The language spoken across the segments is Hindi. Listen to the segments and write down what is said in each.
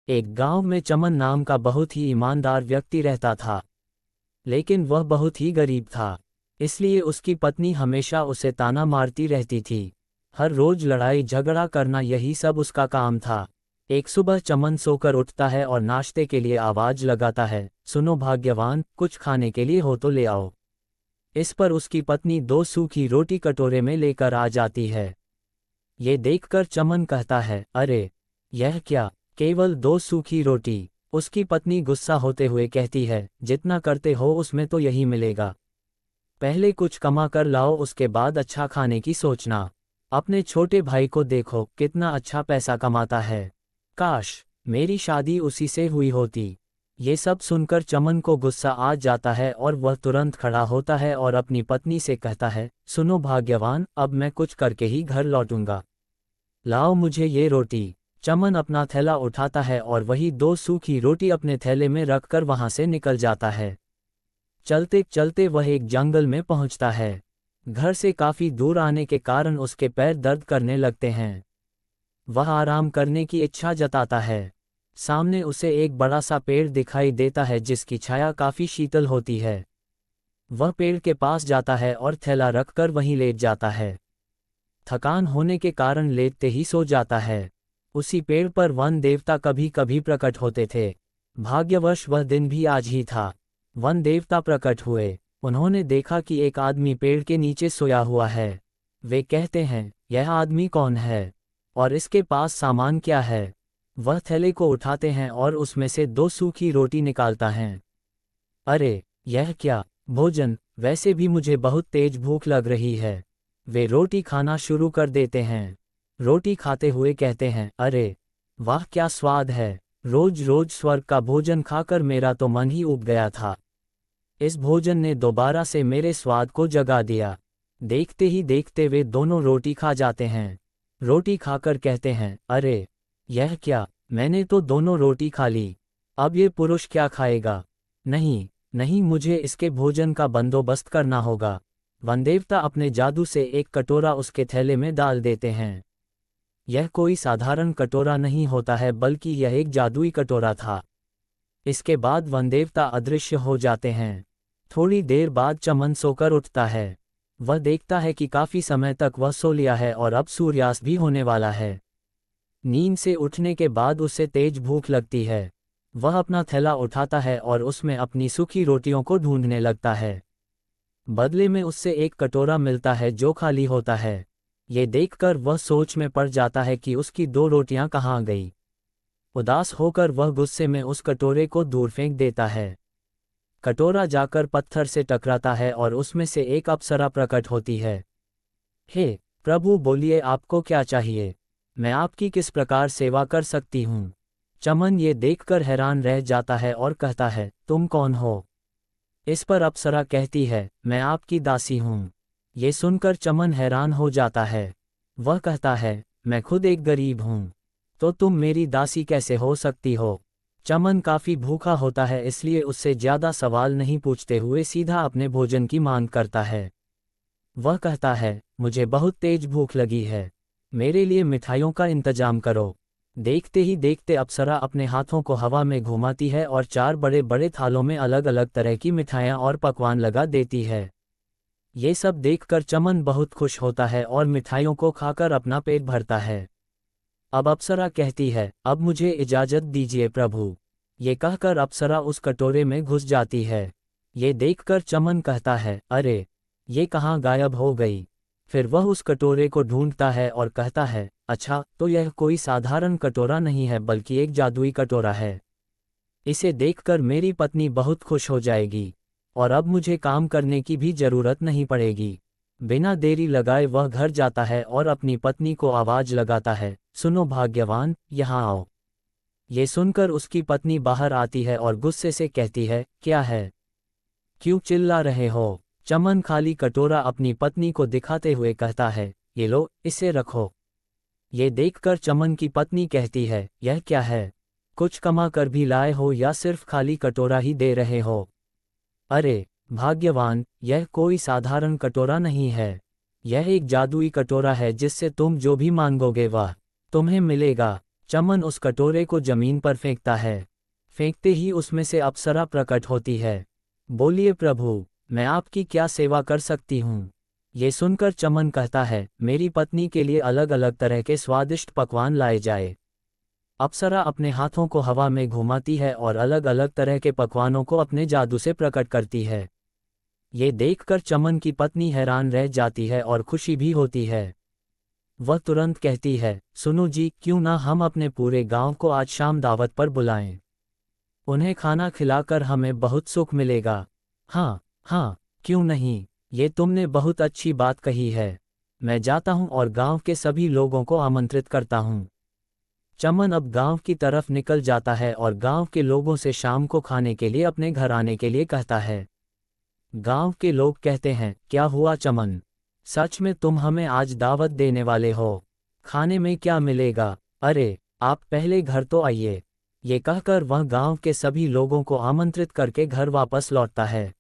एक गांव में चमन नाम का बहुत ही ईमानदार व्यक्ति रहता था, लेकिन वह बहुत ही गरीब था। इसलिए उसकी पत्नी हमेशा उसे ताना मारती रहती थी। हर रोज लड़ाई झगड़ा करना, यही सब उसका काम था। एक सुबह चमन सोकर उठता है और नाश्ते के लिए आवाज लगाता है, सुनो भाग्यवान, कुछ खाने के लिए हो तो ले आओ। इस पर उसकी पत्नी 2 सूखी रोटी कटोरे में लेकर आ जाती है। ये देखकर चमन कहता है, अरे यह क्या, केवल 2 सूखी रोटी। उसकी पत्नी गुस्सा होते हुए कहती है, जितना करते हो उसमें तो यही मिलेगा। पहले कुछ कमा कर लाओ, उसके बाद अच्छा खाने की सोचना। अपने छोटे भाई को देखो, कितना अच्छा पैसा कमाता है। काश मेरी शादी उसी से हुई होती। ये सब सुनकर चमन को गुस्सा आ जाता है और वह तुरंत खड़ा होता है और अपनी पत्नी से कहता है, सुनो भाग्यवान, अब मैं कुछ करके ही घर लौटूंगा। लाओ मुझे ये रोटी। चमन अपना थैला उठाता है और वही 2 सूखी रोटी अपने थैले में रखकर वहां से निकल जाता है। चलते चलते वह एक जंगल में पहुंचता है। घर से काफी दूर आने के कारण उसके पैर दर्द करने लगते हैं। वह आराम करने की इच्छा जताता है। सामने उसे एक बड़ा सा पेड़ दिखाई देता है जिसकी छाया काफी शीतल होती है। वह पेड़ के पास जाता है और थैला रखकर वहीं लेट जाता है। थकान होने के कारण लेटते ही सो जाता है। उसी पेड़ पर वन देवता कभी कभी प्रकट होते थे। भाग्यवश वह दिन भी आज ही था। वन देवता प्रकट हुए। उन्होंने देखा कि एक आदमी पेड़ के नीचे सोया हुआ है। वे कहते हैं, यह आदमी कौन है और इसके पास सामान क्या है। वह थैले को उठाते हैं और उसमें से 2 सूखी रोटी निकालता है। अरे यह क्या, भोजन, वैसे भी मुझे बहुत तेज भूख लग रही है। वे रोटी खाना शुरू कर देते हैं। रोटी खाते हुए कहते हैं, अरे वाह क्या स्वाद है। रोज रोज स्वर्ग का भोजन खाकर मेरा तो मन ही उब गया था। इस भोजन ने दोबारा से मेरे स्वाद को जगा दिया। देखते ही देखते वे दोनों रोटी खा जाते हैं। रोटी खाकर कहते हैं, अरे यह क्या, मैंने तो दोनों रोटी खा ली। अब ये पुरुष क्या खाएगा। नहीं नहीं, मुझे इसके भोजन का बंदोबस्त करना होगा। वनदेवता अपने जादू से एक कटोरा उसके थैले में डाल देते हैं। यह कोई साधारण कटोरा नहीं होता है, बल्कि यह एक जादुई कटोरा था। इसके बाद वनदेवता अदृश्य हो जाते हैं। थोड़ी देर बाद चमन सोकर उठता है। वह देखता है कि काफी समय तक वह सो लिया है और अब सूर्यास्त भी होने वाला है। नींद से उठने के बाद उसे तेज भूख लगती है। वह अपना थैला उठाता है और उसमें अपनी सूखी रोटियों को ढूंढने लगता है। बदले में उससे एक कटोरा मिलता है जो खाली होता है। ये देखकर वह सोच में पड़ जाता है कि उसकी 2 रोटियां कहाँ गई। उदास होकर वह गुस्से में उस कटोरे को दूर फेंक देता है। कटोरा जाकर पत्थर से टकराता है और उसमें से एक अप्सरा प्रकट होती है। हे प्रभु, बोलिए आपको क्या चाहिए, मैं आपकी किस प्रकार सेवा कर सकती हूँ। चमन ये देखकर हैरान रह जाता है और कहता है, तुम कौन हो। इस पर अप्सरा कहती है, मैं आपकी दासी हूँ। ये सुनकर चमन हैरान हो जाता है। वह कहता है, मैं खुद एक गरीब हूँ, तो तुम मेरी दासी कैसे हो सकती हो। चमन काफी भूखा होता है, इसलिए उससे ज्यादा सवाल नहीं पूछते हुए सीधा अपने भोजन की मांग करता है। वह कहता है, मुझे बहुत तेज भूख लगी है, मेरे लिए मिठाइयों का इंतजाम करो। देखते ही देखते अप्सरा अपने हाथों को हवा में घुमाती है और 4 बड़े बड़े थालों में अलग अलग तरह की मिठाइयाँ और पकवान लगा देती है। ये सब देखकर चमन बहुत खुश होता है और मिठाइयों को खाकर अपना पेट भरता है। अब अप्सरा कहती है, अब मुझे इजाजत दीजिए प्रभु। ये कहकर अप्सरा उस कटोरे में घुस जाती है। ये देखकर चमन कहता है, अरे ये कहाँ गायब हो गई। फिर वह उस कटोरे को ढूंढता है और कहता है, अच्छा तो यह कोई साधारण कटोरा नहीं है, बल्कि एक जादुई कटोरा है। इसे देखकर मेरी पत्नी बहुत खुश हो जाएगी और अब मुझे काम करने की भी जरूरत नहीं पड़ेगी। बिना देरी लगाए वह घर जाता है और अपनी पत्नी को आवाज लगाता है, सुनो भाग्यवान, यहाँ आओ। ये सुनकर उसकी पत्नी बाहर आती है और गुस्से से कहती है, क्या है, क्यों चिल्ला रहे हो। चमन खाली कटोरा अपनी पत्नी को दिखाते हुए कहता है, ये लो, इसे रखो। ये देखकर चमन की पत्नी कहती है, यह क्या है, कुछ कमा कर भी लाए हो या सिर्फ खाली कटोरा ही दे रहे हो। अरे भाग्यवान, यह कोई साधारण कटोरा नहीं है, यह एक जादुई कटोरा है जिससे तुम जो भी मांगोगे वह तुम्हें मिलेगा। चमन उस कटोरे को जमीन पर फेंकता है। फेंकते ही उसमें से अप्सरा प्रकट होती है। बोलिए प्रभु, मैं आपकी क्या सेवा कर सकती हूँ? ये सुनकर चमन कहता है, मेरी पत्नी के लिए अलग अलग तरह के स्वादिष्ट पकवान लाए जाए। अप्सरा अपने हाथों को हवा में घुमाती है और अलग अलग तरह के पकवानों को अपने जादू से प्रकट करती है। ये देखकर चमन की पत्नी हैरान रह जाती है और खुशी भी होती है। वह तुरंत कहती है, सुनो जी, क्यों ना हम अपने पूरे गांव को आज शाम दावत पर बुलाएं। उन्हें खाना खिलाकर हमें बहुत सुख मिलेगा। हाँ हाँ, क्यों नहीं, ये तुमने बहुत अच्छी बात कही है। मैं जाता हूँ और गांव के सभी लोगों को आमंत्रित करता हूँ। चमन अब गांव की तरफ निकल जाता है और गांव के लोगों से शाम को खाने के लिए अपने घर आने के लिए कहता है। गांव के लोग कहते हैं, क्या हुआ चमन? सच में तुम हमें आज दावत देने वाले हो? खाने में क्या मिलेगा? अरे, आप पहले घर तो आइए। ये कहकर वह गांव के सभी लोगों को आमंत्रित करके घर वापस लौटता है।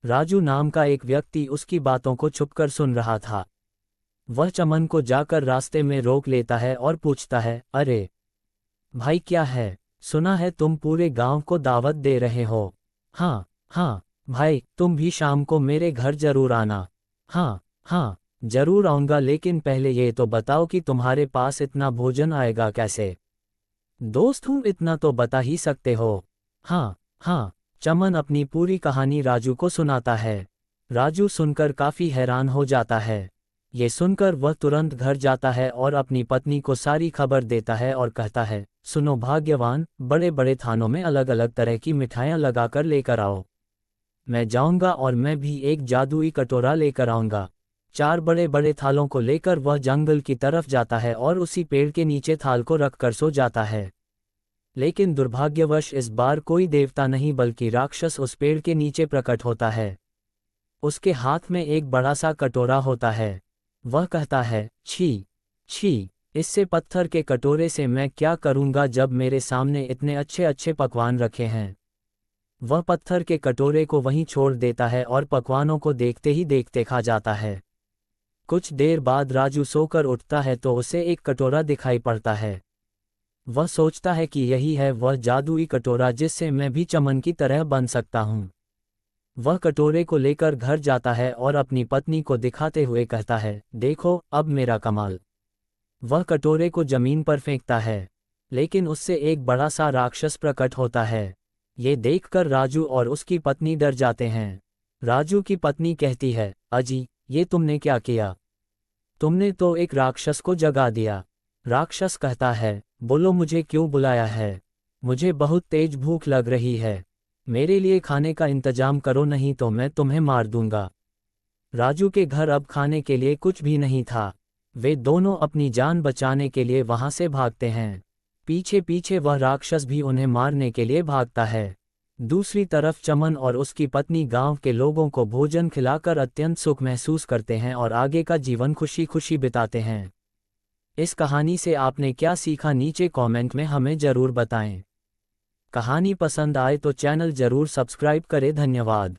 राजू नाम का एक व्यक्ति उसकी बातों को छुपकर सुन रहा था। वह चमन को जाकर रास्ते में रोक लेता है और पूछता है, अरे भाई, क्या है? सुना है तुम पूरे गांव को दावत दे रहे हो। हाँ हाँ भाई, तुम भी शाम को मेरे घर जरूर आना। हाँ हाँ, जरूर आऊंगा, लेकिन पहले ये तो बताओ कि तुम्हारे पास इतना भोजन आएगा कैसे? दोस्त हूँ, इतना तो बता ही सकते हो। हाँ हाँ, चमन अपनी पूरी कहानी राजू को सुनाता है। राजू सुनकर काफी हैरान हो जाता है। ये सुनकर वह तुरंत घर जाता है और अपनी पत्नी को सारी खबर देता है और कहता है, सुनो भाग्यवान, बड़े बड़े थानों में अलग अलग तरह की मिठाइयाँ लगाकर लेकर आओ। मैं जाऊंगा और मैं भी एक जादुई कटोरा लेकर आऊंगा। 4 बड़े बड़े थालों को लेकर वह जंगल की तरफ जाता है और उसी पेड़ के नीचे थाल को रखकर सो जाता है। लेकिन दुर्भाग्यवश इस बार कोई देवता नहीं बल्कि राक्षस उस पेड़ के नीचे प्रकट होता है। उसके हाथ में एक बड़ा सा कटोरा होता है। वह कहता है, छी छी, इससे पत्थर के कटोरे से मैं क्या करूंगा जब मेरे सामने इतने अच्छे अच्छे पकवान रखे हैं। वह पत्थर के कटोरे को वहीं छोड़ देता है और पकवानों को देखते ही देखते खा जाता है। कुछ देर बाद राजू सोकर उठता है तो उसे एक कटोरा दिखाई पड़ता है। वह सोचता है कि यही है वह जादुई कटोरा जिससे मैं भी चमन की तरह बन सकता हूँ। वह कटोरे को लेकर घर जाता है और अपनी पत्नी को दिखाते हुए कहता है, देखो अब मेरा कमाल। वह कटोरे को जमीन पर फेंकता है, लेकिन उससे एक बड़ा सा राक्षस प्रकट होता है। ये देखकर राजू और उसकी पत्नी डर जाते हैं। राजू की पत्नी कहती है, अजी, ये तुमने क्या किया? तुमने तो एक राक्षस को जगा दिया। राक्षस कहता है, बोलो मुझे क्यों बुलाया है? मुझे बहुत तेज भूख लग रही है। मेरे लिए खाने का इंतजाम करो, नहीं तो मैं तुम्हें मार दूंगा। राजू के घर अब खाने के लिए कुछ भी नहीं था। वे दोनों अपनी जान बचाने के लिए वहां से भागते हैं। पीछे पीछे वह राक्षस भी उन्हें मारने के लिए भागता है। दूसरी तरफ चमन और उसकी पत्नी गांव के लोगों को भोजन खिलाकर अत्यंत सुख महसूस करते हैं और आगे का जीवन खुशी खुशी बिताते हैं। इस कहानी से आपने क्या सीखा, नीचे कमेंट में हमें जरूर बताएं। कहानी पसंद आए तो चैनल जरूर सब्सक्राइब करें। धन्यवाद।